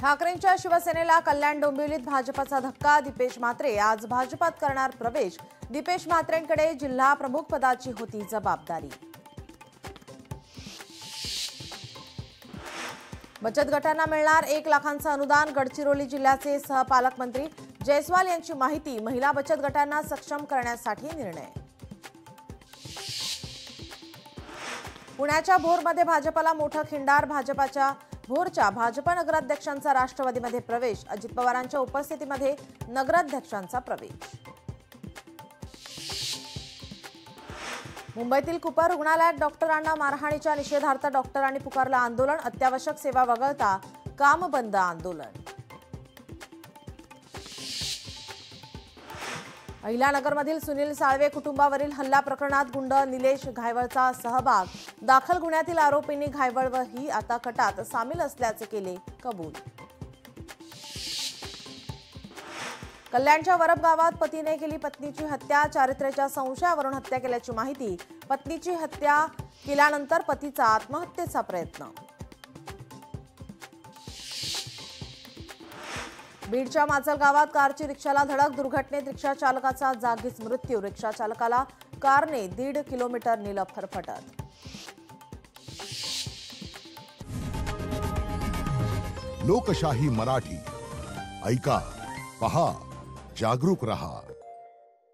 ठाकरेंच्या शिवसेनेला कल्याण डोंबिवलीत भाजपचा धक्का। दीपेश म्हात्रे आज भाजपात करणार प्रवेश। दीपेश म्हात्रेंकडे जिल्हा प्रमुख पदाची होती जबाबदारी। बचत गटांना मिळणार 1 लाखांचं अनुदान। गडचिरोली जिल्ह्याचे सहपालकमंत्री जयस्वाल यांची माहिती। महिला बचत गटांना सक्षम करण्यासाठी निर्णय। पुण्याच्या भोरमध्ये भाजपला मोठा खिंडार। भाजपाच्या भोरच्या भाजप नगराध्यक्षांचा राष्ट्रवादीमध्ये प्रवेश। अजित पवारांच्या उपस्थितीमध्ये नगराध्यक्षांचा प्रवेश। मुंबईतील कुपर रुग्णालयात डॉक्टरांना मारहाणीच्या निषेधार्थ डॉक्टरांनी पुकारलं आंदोलन। अत्यावश्यक सेवा वगळता काम बंद आंदोलन। अहिल्यानगरमधील सुनील साळवे कुटुंबावरील हल्ला प्रकरणात गुंड निलेश घायवळचा सहभाग। दाखल गुन्ह्यातील आरोपींनी घायवळही आता कटात सामील असल्याचे केले कबूल। कल्याणच्या वरब गावात पतीने केली पत्नीची हत्या। चारित्र्याच्या संशयावरून हत्या केल्याची माहिती। पत्नीची हत्या केल्यानंतर पतीचा आत्महत्येचा प्रयत्न। बीडच्या माचल गावात कारची रिक्षाला धडक। दुर्घटनेत रिक्षा चालकाचा जागीच मृत्यू। रिक्षा चालकाला कारने 1.5 किलोमीटर नेलं फरफटत। लोकशाही मराठी ऐका, पहा, जागरूक रहा।